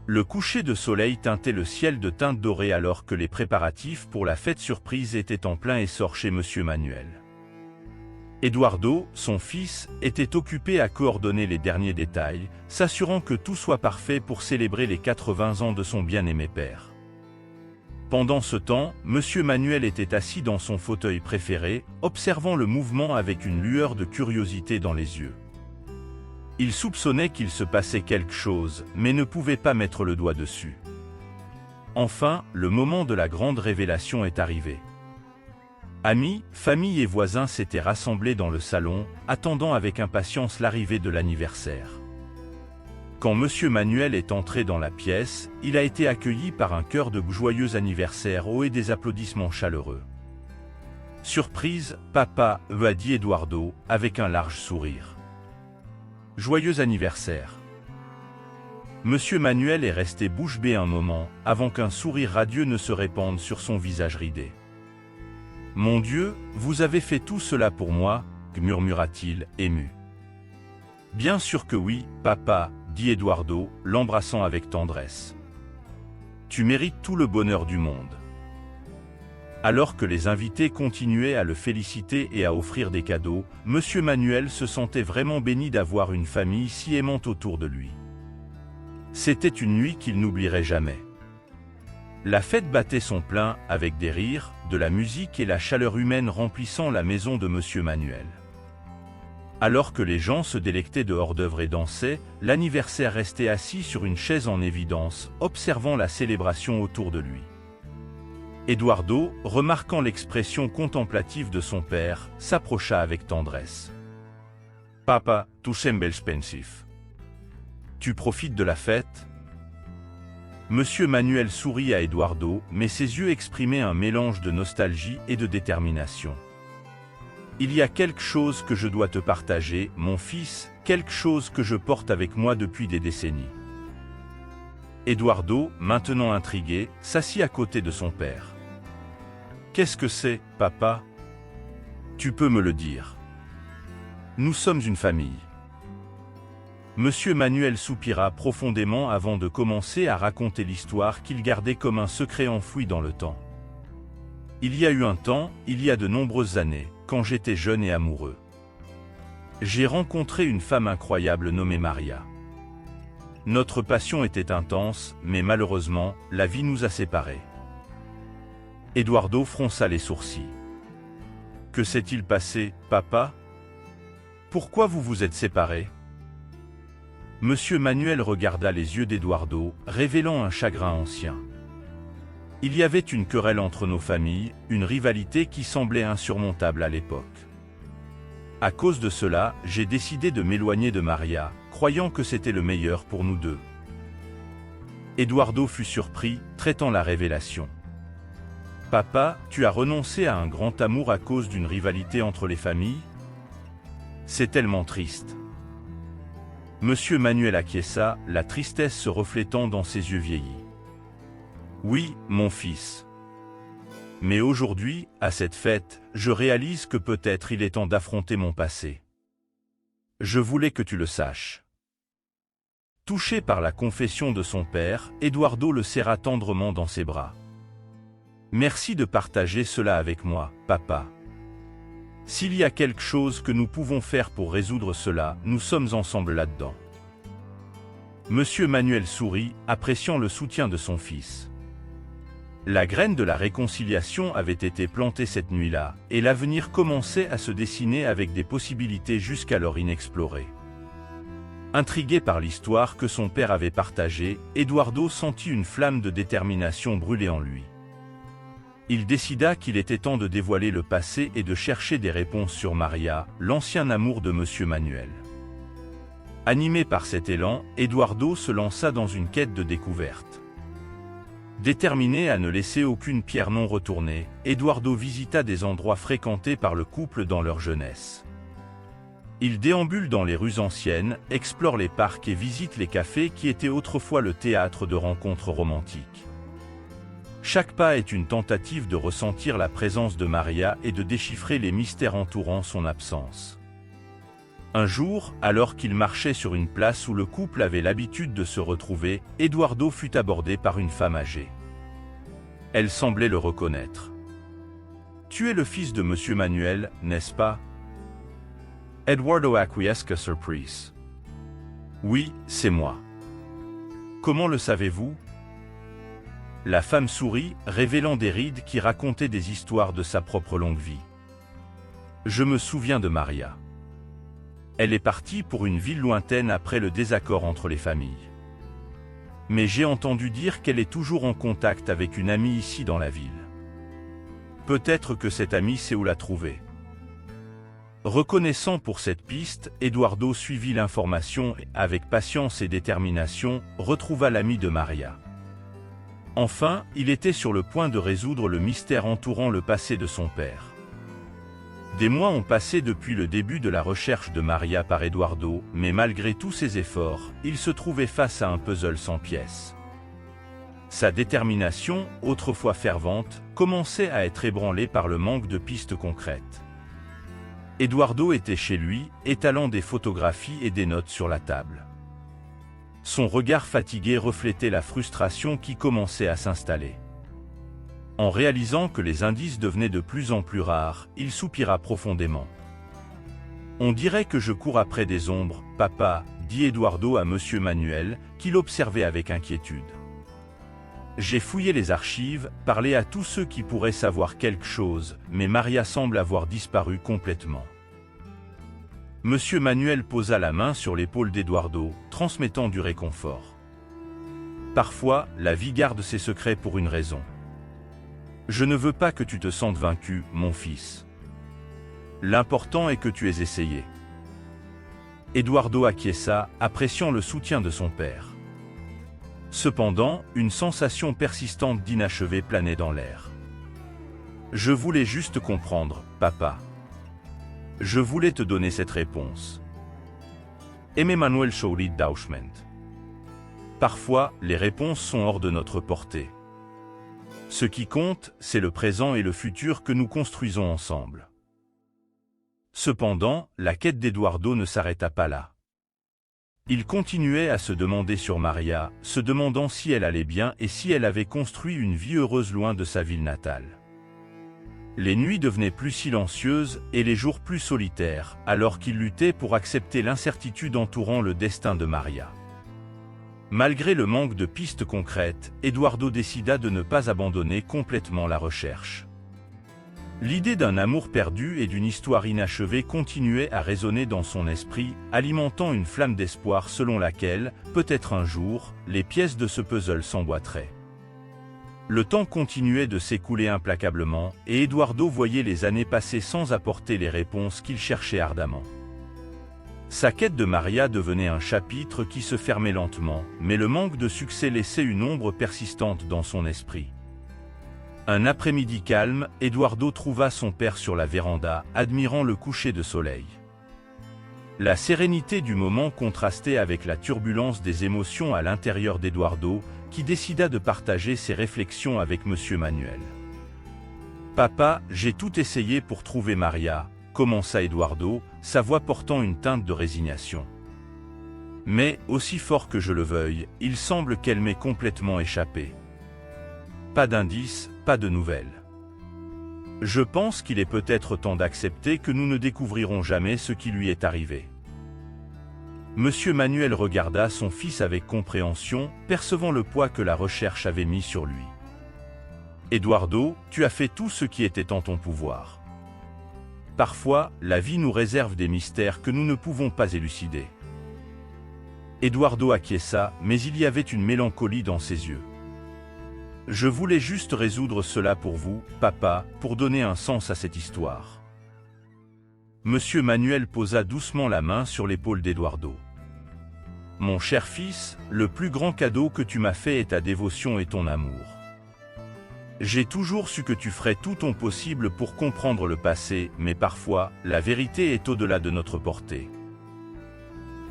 Le coucher de soleil teintait le ciel de teintes dorées alors que les préparatifs pour la fête surprise étaient en plein essor chez Monsieur Manuel. Eduardo, son fils, était occupé à coordonner les derniers détails, s'assurant que tout soit parfait pour célébrer les 80 ans de son bien-aimé père. Pendant ce temps, Monsieur Manuel était assis dans son fauteuil préféré, observant le mouvement avec une lueur de curiosité dans les yeux. Il soupçonnait qu'il se passait quelque chose, mais ne pouvait pas mettre le doigt dessus. Enfin, le moment de la grande révélation est arrivé. Amis, famille et voisins s'étaient rassemblés dans le salon, attendant avec impatience l'arrivée de l'anniversaire. Quand Monsieur Manuel est entré dans la pièce, il a été accueilli par un chœur de joyeux anniversaire et des applaudissements chaleureux. Surprise, papa, a dit Eduardo, avec un large sourire. Joyeux anniversaire. Monsieur Manuel est resté bouche bée un moment, avant qu'un sourire radieux ne se répande sur son visage ridé. Mon Dieu, vous avez fait tout cela pour moi, murmura-t-il, ému. Bien sûr que oui, papa, dit Eduardo, l'embrassant avec tendresse. Tu mérites tout le bonheur du monde. Alors que les invités continuaient à le féliciter et à offrir des cadeaux, Monsieur Manuel se sentait vraiment béni d'avoir une famille si aimante autour de lui. C'était une nuit qu'il n'oublierait jamais. La fête battait son plein, avec des rires, de la musique et la chaleur humaine remplissant la maison de Monsieur Manuel. Alors que les gens se délectaient de hors-d'œuvre et dansaient, l'anniversaire restait assis sur une chaise en évidence, observant la célébration autour de lui. Eduardo, remarquant l'expression contemplative de son père, s'approcha avec tendresse. « Papa, tu sembles pensif. Tu profites de la fête ?» Monsieur Manuel sourit à Eduardo, mais ses yeux exprimaient un mélange de nostalgie et de détermination. « Il y a quelque chose que je dois te partager, mon fils, quelque chose que je porte avec moi depuis des décennies. » Eduardo, maintenant intrigué, s'assit à côté de son père. « Qu'est-ce que c'est, papa ? Tu peux me le dire. Nous sommes une famille. » Monsieur Manuel soupira profondément avant de commencer à raconter l'histoire qu'il gardait comme un secret enfoui dans le temps. Il y a eu un temps, il y a de nombreuses années, quand j'étais jeune et amoureux. J'ai rencontré une femme incroyable nommée Maria. Notre passion était intense, mais malheureusement, la vie nous a séparés. Eduardo fronça les sourcils. Que s'est-il passé, papa? Pourquoi vous vous êtes séparés? Monsieur Manuel regarda les yeux d'Eduardo, révélant un chagrin ancien. Il y avait une querelle entre nos familles, une rivalité qui semblait insurmontable à l'époque. À cause de cela, j'ai décidé de m'éloigner de Maria, croyant que c'était le meilleur pour nous deux. Eduardo fut surpris, traitant la révélation. Papa, tu as renoncé à un grand amour à cause d'une rivalité entre les familles? C'est tellement triste. Monsieur Manuel acquiesça, la tristesse se reflétant dans ses yeux vieillis. Oui, mon fils. Mais aujourd'hui, à cette fête, je réalise que peut-être il est temps d'affronter mon passé. Je voulais que tu le saches. Touché par la confession de son père, Eduardo le serra tendrement dans ses bras. Merci de partager cela avec moi, papa. S'il y a quelque chose que nous pouvons faire pour résoudre cela, nous sommes ensemble là-dedans. Monsieur Manuel sourit, appréciant le soutien de son fils. La graine de la réconciliation avait été plantée cette nuit-là, et l'avenir commençait à se dessiner avec des possibilités jusqu'alors inexplorées. Intrigué par l'histoire que son père avait partagée, Eduardo sentit une flamme de détermination brûler en lui. Il décida qu'il était temps de dévoiler le passé et de chercher des réponses sur Maria, l'ancien amour de Monsieur Manuel. Animé par cet élan, Eduardo se lança dans une quête de découverte. Déterminé à ne laisser aucune pierre non retournée, Eduardo visita des endroits fréquentés par le couple dans leur jeunesse. Il déambule dans les rues anciennes, explore les parcs et visite les cafés qui étaient autrefois le théâtre de rencontres romantiques. Chaque pas est une tentative de ressentir la présence de Maria et de déchiffrer les mystères entourant son absence. Un jour, alors qu'il marchait sur une place où le couple avait l'habitude de se retrouver, Eduardo fut abordé par une femme âgée. Elle semblait le reconnaître. « Tu es le fils de Monsieur Manuel, n'est-ce pas ?» Eduardo acquiesça surprise. « Oui, c'est moi. »« Comment le savez-vous » La femme sourit, révélant des rides qui racontaient des histoires de sa propre longue vie. « Je me souviens de Maria. Elle est partie pour une ville lointaine après le désaccord entre les familles. Mais j'ai entendu dire qu'elle est toujours en contact avec une amie ici dans la ville. Peut-être que cette amie sait où la trouver. » Reconnaissant pour cette piste, Eduardo suivit l'information et, avec patience et détermination, retrouva l'ami de Maria. Enfin, il était sur le point de résoudre le mystère entourant le passé de son père. Des mois ont passé depuis le début de la recherche de Maria par Eduardo, mais malgré tous ses efforts, il se trouvait face à un puzzle sans pièces. Sa détermination, autrefois fervente, commençait à être ébranlée par le manque de pistes concrètes. Eduardo était chez lui, étalant des photographies et des notes sur la table. Son regard fatigué reflétait la frustration qui commençait à s'installer. En réalisant que les indices devenaient de plus en plus rares, il soupira profondément. « On dirait que je cours après des ombres, papa, » dit Eduardo à Monsieur Manuel, qui l'observait avec inquiétude. « J'ai fouillé les archives, parlé à tous ceux qui pourraient savoir quelque chose, mais Maria semble avoir disparu complètement. » Monsieur Manuel posa la main sur l'épaule d'Eduardo, transmettant du réconfort. « Parfois, la vie garde ses secrets pour une raison. Je ne veux pas que tu te sentes vaincu, mon fils. L'important est que tu aies essayé. » Eduardo acquiesça, appréciant le soutien de son père. Cependant, une sensation persistante d'inachevé planait dans l'air. « Je voulais juste comprendre, papa. Je voulais te donner cette réponse. » Manuel Schaurit Dauschment. Parfois, les réponses sont hors de notre portée. Ce qui compte, c'est le présent et le futur que nous construisons ensemble. Cependant, la quête d'Eduardo ne s'arrêta pas là. Il continuait à se demander sur Maria, se demandant si elle allait bien et si elle avait construit une vie heureuse loin de sa ville natale. Les nuits devenaient plus silencieuses et les jours plus solitaires, alors qu'il luttait pour accepter l'incertitude entourant le destin de Maria. Malgré le manque de pistes concrètes, Eduardo décida de ne pas abandonner complètement la recherche. L'idée d'un amour perdu et d'une histoire inachevée continuait à résonner dans son esprit, alimentant une flamme d'espoir selon laquelle, peut-être un jour, les pièces de ce puzzle s'emboîteraient. Le temps continuait de s'écouler implacablement, et Eduardo voyait les années passer sans apporter les réponses qu'il cherchait ardemment. Sa quête de Maria devenait un chapitre qui se fermait lentement, mais le manque de succès laissait une ombre persistante dans son esprit. Un après-midi calme, Eduardo trouva son père sur la véranda, admirant le coucher de soleil. La sérénité du moment contrastait avec la turbulence des émotions à l'intérieur d'Eduardo, qui décida de partager ses réflexions avec Monsieur Manuel. « Papa, j'ai tout essayé pour trouver Maria », commença Eduardo, sa voix portant une teinte de résignation. « Mais, aussi fort que je le veuille, il semble qu'elle m'ait complètement échappé. Pas d'indices, pas de nouvelles. Je pense qu'il est peut-être temps d'accepter que nous ne découvrirons jamais ce qui lui est arrivé. » Monsieur Manuel regarda son fils avec compréhension, percevant le poids que la recherche avait mis sur lui. « Eduardo, tu as fait tout ce qui était en ton pouvoir. Parfois, la vie nous réserve des mystères que nous ne pouvons pas élucider. » Eduardo acquiesça, mais il y avait une mélancolie dans ses yeux. « Je voulais juste résoudre cela pour vous, papa, pour donner un sens à cette histoire. » Monsieur Manuel posa doucement la main sur l'épaule d'Eduardo. « Mon cher fils, le plus grand cadeau que tu m'as fait est ta dévotion et ton amour. J'ai toujours su que tu ferais tout ton possible pour comprendre le passé, mais parfois, la vérité est au-delà de notre portée. »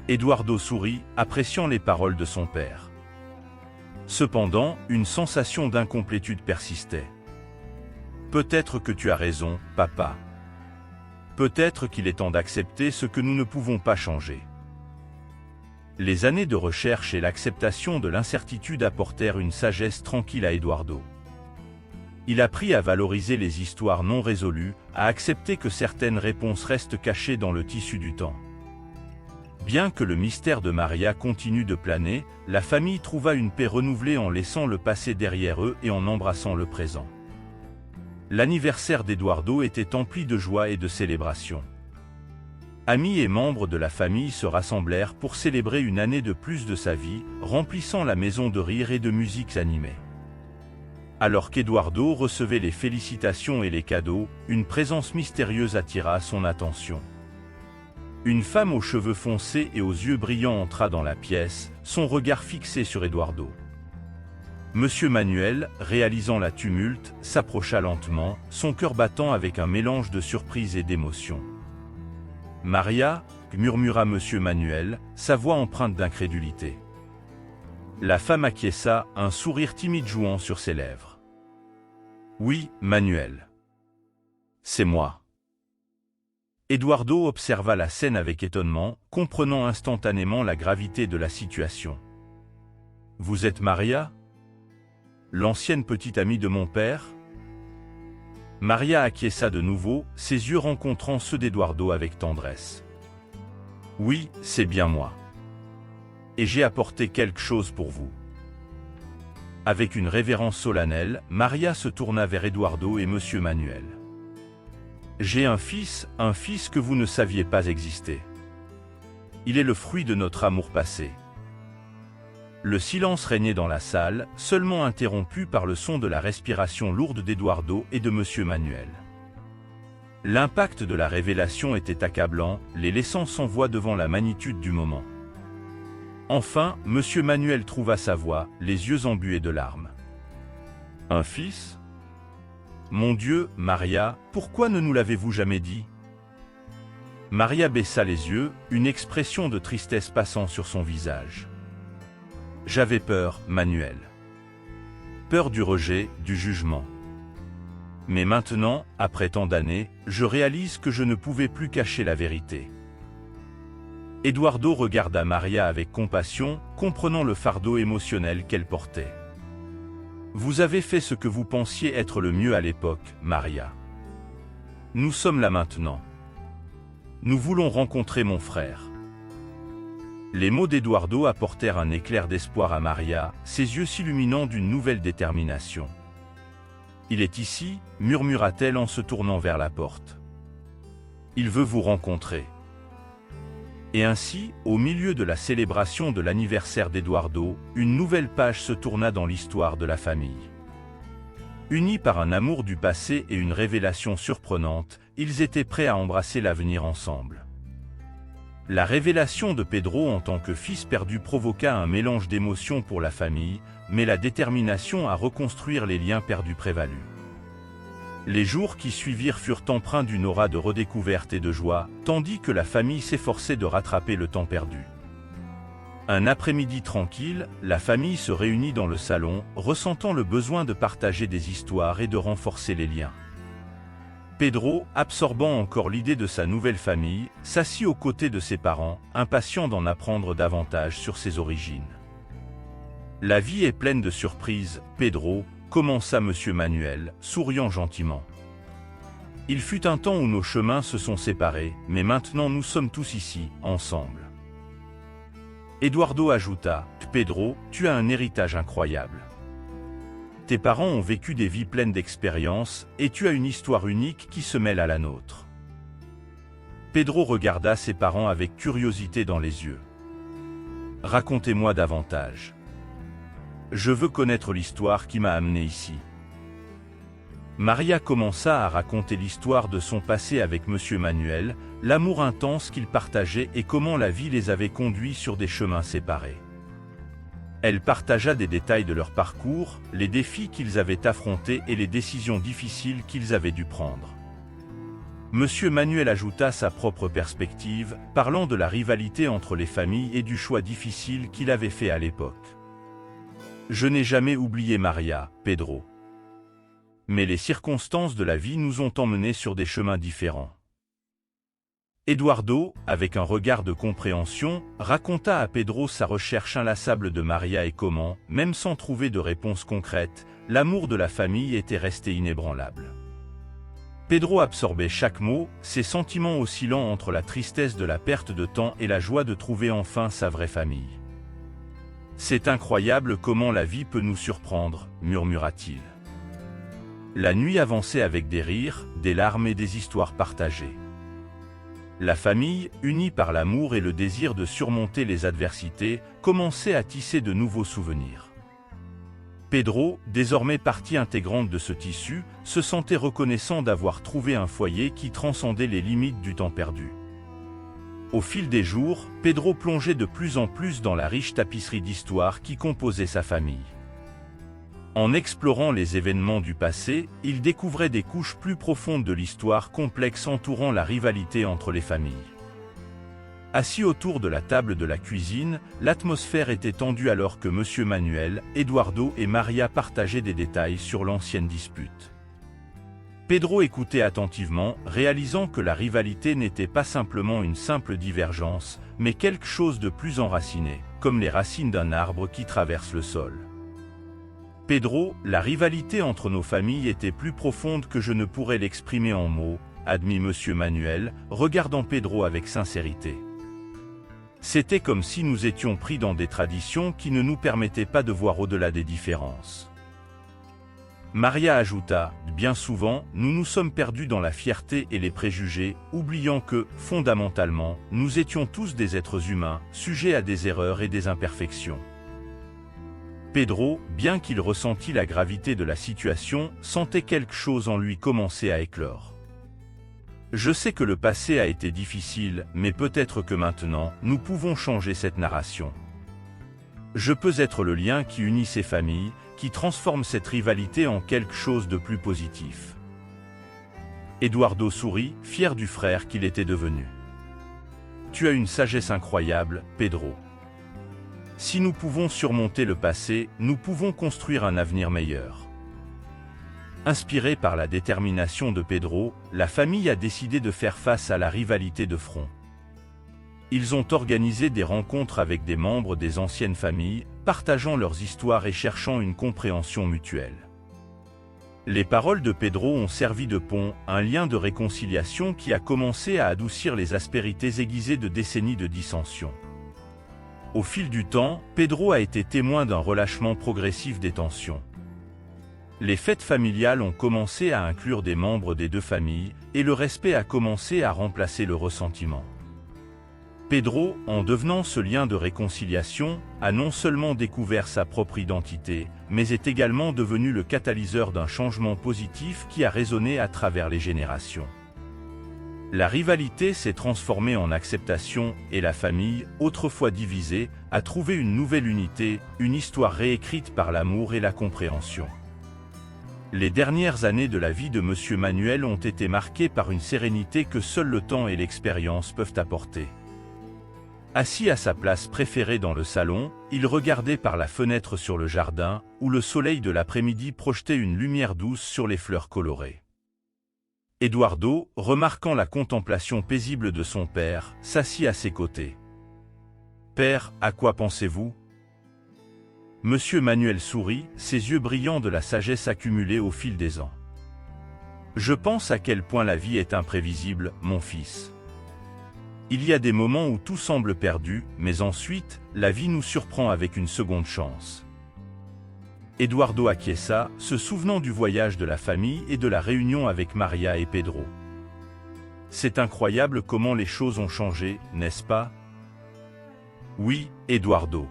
Eduardo sourit, appréciant les paroles de son père. Cependant, une sensation d'incomplétude persistait. « Peut-être que tu as raison, papa. Peut-être qu'il est temps d'accepter ce que nous ne pouvons pas changer. Les années de recherche et l'acceptation de l'incertitude apportèrent une sagesse tranquille à Eduardo. Il apprit à valoriser les histoires non résolues, à accepter que certaines réponses restent cachées dans le tissu du temps. Bien que le mystère de Maria continue de planer, la famille trouva une paix renouvelée en laissant le passé derrière eux et en embrassant le présent. L'anniversaire d'Eduardo était empli de joie et de célébration. Amis et membres de la famille se rassemblèrent pour célébrer une année de plus de sa vie, remplissant la maison de rires et de musiques animées. Alors qu'Eduardo recevait les félicitations et les cadeaux, une présence mystérieuse attira son attention. Une femme aux cheveux foncés et aux yeux brillants entra dans la pièce, son regard fixé sur Eduardo. Monsieur Manuel, réalisant la tumulte, s'approcha lentement, son cœur battant avec un mélange de surprise et d'émotion. « Maria » murmura Monsieur Manuel, sa voix empreinte d'incrédulité. La femme acquiesça, un sourire timide jouant sur ses lèvres. « Oui, Manuel. C'est moi. » Eduardo observa la scène avec étonnement, comprenant instantanément la gravité de la situation. « Vous êtes Maria ? L'ancienne petite amie de mon père ?» Maria acquiesça de nouveau, ses yeux rencontrant ceux d'Eduardo avec tendresse. « Oui, c'est bien moi. Et j'ai apporté quelque chose pour vous. » Avec une révérence solennelle, Maria se tourna vers Eduardo et Monsieur Manuel. « J'ai un fils que vous ne saviez pas exister. Il est le fruit de notre amour passé. » Le silence régnait dans la salle, seulement interrompu par le son de la respiration lourde d'Eduardo et de Monsieur Manuel. L'impact de la révélation était accablant, les laissant sans voix devant la magnitude du moment. Enfin, Monsieur Manuel trouva sa voix, les yeux embués de larmes. « Un fils ? Mon Dieu, Maria, pourquoi ne nous l'avez-vous jamais dit ?» Maria baissa les yeux, une expression de tristesse passant sur son visage. « J'avais peur, Manuel. Peur du rejet, du jugement. Mais maintenant, après tant d'années, je réalise que je ne pouvais plus cacher la vérité. » Eduardo regarda Maria avec compassion, comprenant le fardeau émotionnel qu'elle portait. « Vous avez fait ce que vous pensiez être le mieux à l'époque, Maria. Nous sommes là maintenant. Nous voulons rencontrer mon frère. » Les mots d'Eduardo apportèrent un éclair d'espoir à Maria, ses yeux s'illuminant d'une nouvelle détermination. « Il est ici » murmura-t-elle en se tournant vers la porte. « Il veut vous rencontrer. » Et ainsi, au milieu de la célébration de l'anniversaire d'Eduardo, une nouvelle page se tourna dans l'histoire de la famille. Unis par un amour du passé et une révélation surprenante, ils étaient prêts à embrasser l'avenir ensemble. La révélation de Pedro en tant que fils perdu provoqua un mélange d'émotions pour la famille, mais la détermination à reconstruire les liens perdus prévalut. Les jours qui suivirent furent empreints d'une aura de redécouverte et de joie, tandis que la famille s'efforçait de rattraper le temps perdu. Un après-midi tranquille, la famille se réunit dans le salon, ressentant le besoin de partager des histoires et de renforcer les liens. Pedro, absorbant encore l'idée de sa nouvelle famille, s'assit aux côtés de ses parents, impatient d'en apprendre davantage sur ses origines. « La vie est pleine de surprises, Pedro », commença Monsieur Manuel, souriant gentiment. « Il fut un temps où nos chemins se sont séparés, mais maintenant nous sommes tous ici, ensemble. » Eduardo ajouta, « Pedro, tu as un héritage incroyable. Tes parents ont vécu des vies pleines d'expériences, et tu as une histoire unique qui se mêle à la nôtre. » Pedro regarda ses parents avec curiosité dans les yeux. « Racontez-moi davantage. Je veux connaître l'histoire qui m'a amené ici. » Maria commença à raconter l'histoire de son passé avec Monsieur Manuel, l'amour intense qu'ils partageaient et comment la vie les avait conduits sur des chemins séparés. Elle partagea des détails de leur parcours, les défis qu'ils avaient affrontés et les décisions difficiles qu'ils avaient dû prendre. Monsieur Manuel ajouta sa propre perspective, parlant de la rivalité entre les familles et du choix difficile qu'il avait fait à l'époque. « Je n'ai jamais oublié Maria, Pedro. Mais les circonstances de la vie nous ont emmenés sur des chemins différents. Eduardo, avec un regard de compréhension, raconta à Pedro sa recherche inlassable de Maria et comment, même sans trouver de réponse concrète, l'amour de la famille était resté inébranlable. Pedro absorbait chaque mot, ses sentiments oscillant entre la tristesse de la perte de temps et la joie de trouver enfin sa vraie famille. « C'est incroyable comment la vie peut nous surprendre », murmura-t-il. La nuit avançait avec des rires, des larmes et des histoires partagées. La famille, unie par l'amour et le désir de surmonter les adversités, commençait à tisser de nouveaux souvenirs. Pedro, désormais partie intégrante de ce tissu, se sentait reconnaissant d'avoir trouvé un foyer qui transcendait les limites du temps perdu. Au fil des jours, Pedro plongeait de plus en plus dans la riche tapisserie d'histoires qui composait sa famille. En explorant les événements du passé, il découvrait des couches plus profondes de l'histoire complexe entourant la rivalité entre les familles. Assis autour de la table de la cuisine, l'atmosphère était tendue alors que Monsieur Manuel, Eduardo et Maria partageaient des détails sur l'ancienne dispute. Pedro écoutait attentivement, réalisant que la rivalité n'était pas simplement une simple divergence, mais quelque chose de plus enraciné, comme les racines d'un arbre qui traverse le sol. « Pedro, la rivalité entre nos familles était plus profonde que je ne pourrais l'exprimer en mots », admit Monsieur Manuel, regardant Pedro avec sincérité. C'était comme si nous étions pris dans des traditions qui ne nous permettaient pas de voir au-delà des différences. Maria ajouta, bien souvent, nous nous sommes perdus dans la fierté et les préjugés, oubliant que, fondamentalement, nous étions tous des êtres humains, sujets à des erreurs et des imperfections. Pedro, bien qu'il ressentît la gravité de la situation, sentait quelque chose en lui commencer à éclore. Je sais que le passé a été difficile, mais peut-être que maintenant, nous pouvons changer cette narration. Je peux être le lien qui unit ces familles, qui transforme cette rivalité en quelque chose de plus positif. Eduardo sourit, fier du frère qu'il était devenu. Tu as une sagesse incroyable, Pedro. Si nous pouvons surmonter le passé, nous pouvons construire un avenir meilleur. Inspirée par la détermination de Pedro, la famille a décidé de faire face à la rivalité de front. Ils ont organisé des rencontres avec des membres des anciennes familles, partageant leurs histoires et cherchant une compréhension mutuelle. Les paroles de Pedro ont servi de pont, un lien de réconciliation qui a commencé à adoucir les aspérités aiguisées de décennies de dissensions. Au fil du temps, Pedro a été témoin d'un relâchement progressif des tensions. Les fêtes familiales ont commencé à inclure des membres des deux familles, et le respect a commencé à remplacer le ressentiment. Pedro, en devenant ce lien de réconciliation, a non seulement découvert sa propre identité, mais est également devenu le catalyseur d'un changement positif qui a résonné à travers les générations. La rivalité s'est transformée en acceptation, et la famille, autrefois divisée, a trouvé une nouvelle unité, une histoire réécrite par l'amour et la compréhension. Les dernières années de la vie de Monsieur Manuel ont été marquées par une sérénité que seul le temps et l'expérience peuvent apporter. Assis à sa place préférée dans le salon, il regardait par la fenêtre sur le jardin, où le soleil de l'après-midi projetait une lumière douce sur les fleurs colorées. Eduardo, remarquant la contemplation paisible de son père, s'assit à ses côtés. « Père, à quoi pensez-vous » Monsieur Manuel sourit, ses yeux brillants de la sagesse accumulée au fil des ans. « Je pense à quel point la vie est imprévisible, mon fils. Il y a des moments où tout semble perdu, mais ensuite, la vie nous surprend avec une seconde chance. » Eduardo acquiesça, se souvenant du voyage de la famille et de la réunion avec Maria et Pedro. « C'est incroyable comment les choses ont changé, n'est-ce pas ?» « Oui, Eduardo.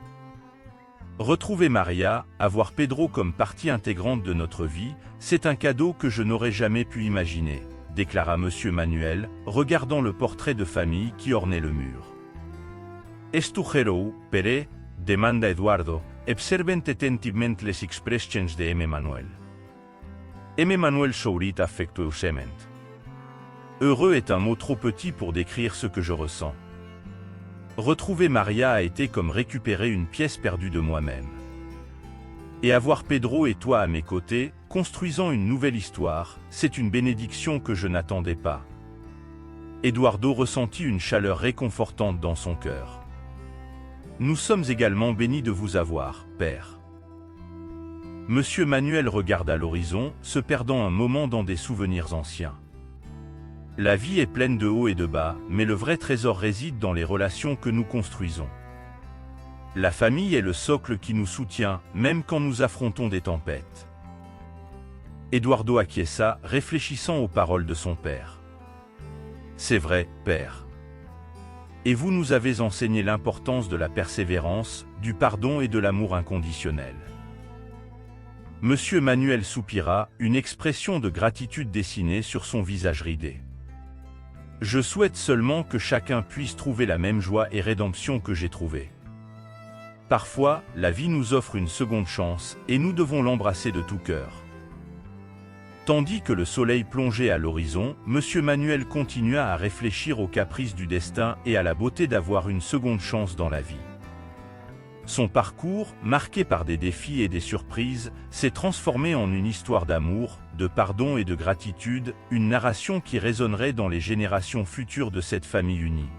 Retrouver Maria, avoir Pedro comme partie intégrante de notre vie, c'est un cadeau que je n'aurais jamais pu imaginer, » déclara Monsieur Manuel, regardant le portrait de famille qui ornait le mur. « Es tu héros, Pere ?» demanda Eduardo, observant attentivement les expressions de M. Manuel. M. Manuel sourit affectueusement. « Heureux est un mot trop petit pour décrire ce que je ressens. Retrouver Maria a été comme récupérer une pièce perdue de moi-même. Et avoir Pedro et toi à mes côtés, construisant une nouvelle histoire, c'est une bénédiction que je n'attendais pas. » Eduardo ressentit une chaleur réconfortante dans son cœur. Nous sommes également bénis de vous avoir, Père. Monsieur Manuel regarda l'horizon, se perdant un moment dans des souvenirs anciens. La vie est pleine de hauts et de bas, mais le vrai trésor réside dans les relations que nous construisons. La famille est le socle qui nous soutient, même quand nous affrontons des tempêtes. Eduardo acquiesça, réfléchissant aux paroles de son père. C'est vrai, Père. Et vous nous avez enseigné l'importance de la persévérance, du pardon et de l'amour inconditionnel. Monsieur Manuel soupira, une expression de gratitude dessinée sur son visage ridé. Je souhaite seulement que chacun puisse trouver la même joie et rédemption que j'ai trouvée. Parfois, la vie nous offre une seconde chance, et nous devons l'embrasser de tout cœur. Tandis que le soleil plongeait à l'horizon, Monsieur Manuel continua à réfléchir aux caprices du destin et à la beauté d'avoir une seconde chance dans la vie. Son parcours, marqué par des défis et des surprises, s'est transformé en une histoire d'amour, de pardon et de gratitude, une narration qui résonnerait dans les générations futures de cette famille unie.